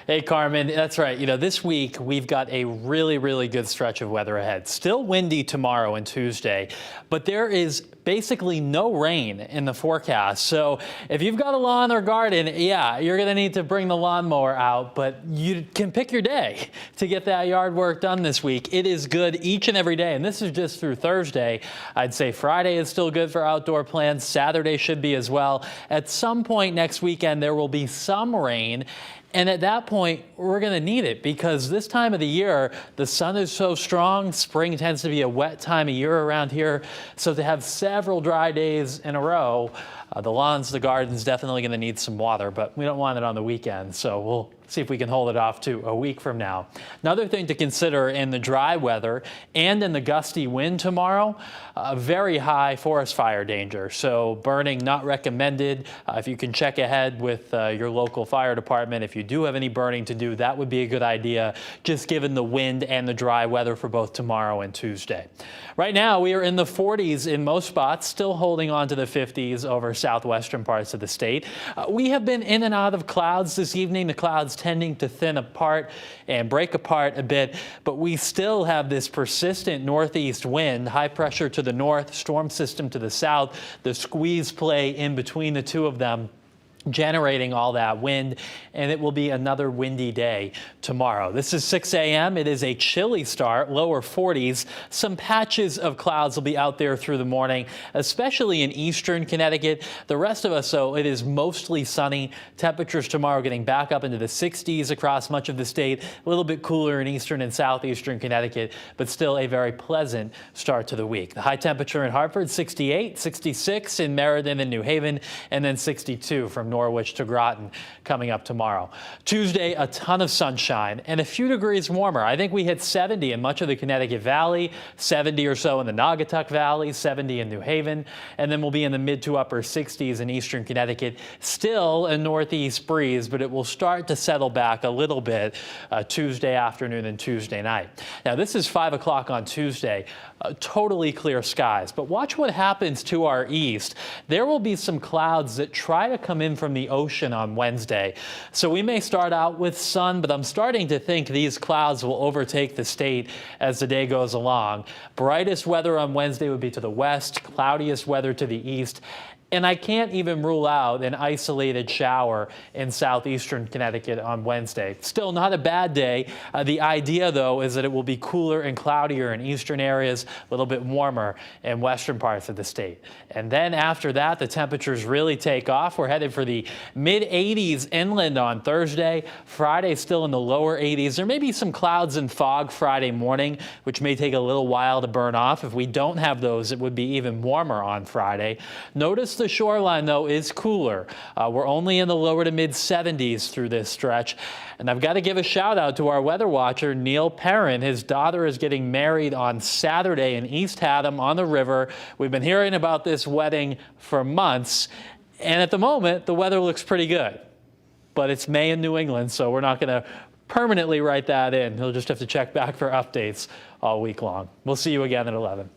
Hey, Carmen, that's right. This week we've got a really good stretch of weather ahead. Still windy tomorrow and Tuesday, but there is basically no rain in the forecast. So if you've got a lawn or garden, yeah, you're going to need to bring the lawnmower out, but you can pick your day to get that yard work done this week. It is good each and every day, and this is just through Thursday. I'd say Friday is still good for outdoor plans. Saturday should be as well. At some point next weekend, there will be some rain. And at that point, we're going to need it because this time of the year, the sun is so strong. Spring tends to be a wet time of year around here. So to have several dry days in a row, the lawns, the gardens definitely going to need some water, but we don't want it on the weekend. So we'll see if we can hold it off to a week from now. Another thing to consider in the dry weather and in the gusty wind tomorrow, very high forest fire danger. So burning not recommended. If you can check ahead with your local fire department, if you do have any burning to do, that would be a good idea, just given the wind and the dry weather for both tomorrow and Tuesday. Right now, we are in the 40s in most spots, still holding on to the 50s over southwestern parts of the state. We have been in and out of clouds this evening. The clouds tending to thin apart and break apart a bit, but we still have this persistent northeast wind, high pressure to the north, storm system to the south, the squeeze play in between the two of them, generating all that wind, and it will be another windy day tomorrow. This is 6 a.m. It is a chilly start, lower 40s. Some patches of clouds will be out there through the morning, especially in eastern Connecticut. The rest of us, though, it is mostly sunny. Temperatures tomorrow getting back up into the 60s across much of the state. A little bit cooler in eastern and southeastern Connecticut, but still a very pleasant start to the week. The high temperature in Hartford, 68, 66 in Meriden and New Haven, and then 62 from Norwich to Groton coming up tomorrow. Tuesday, a ton of sunshine and a few degrees warmer. I think we hit 70 in much of the Connecticut Valley, 70 or so in the Naugatuck Valley, 70 in New Haven, and then we'll be in the mid to upper 60s in eastern Connecticut. Still a northeast breeze, but it will start to settle back a little bit Tuesday afternoon and Tuesday night. Now, this is 5 o'clock on Tuesday. Totally clear skies, but watch what happens to our east. There will be some clouds that try to come in from the ocean on Wednesday. So we may start out with sun, but I'm starting to think these clouds will overtake the state as the day goes along. Brightest weather on Wednesday would be to the west, cloudiest weather to the east. And I can't even rule out an isolated shower in southeastern Connecticut on Wednesday. Still not a bad day. The idea, though, is that it will be cooler and cloudier in eastern areas, a little bit warmer in western parts of the state. And then after that, the temperatures really take off. We're headed for the mid-80s inland on Thursday. Friday still in the lower 80s. There may be some clouds and fog Friday morning, which may take a little while to burn off. If we don't have those, it would be even warmer on Friday. Notice the shoreline, though, is cooler. We're only in the lower to mid 70s through this stretch. And I've got to give a shout out to our weather watcher, Neil Perrin. His daughter is getting married on Saturday in East Haddam on the river. We've been hearing about this wedding for months. And at the moment, the weather looks pretty good. But it's May in New England, so we're not going to permanently write that in. He'll just have to check back for updates all week long. We'll see you again at 11.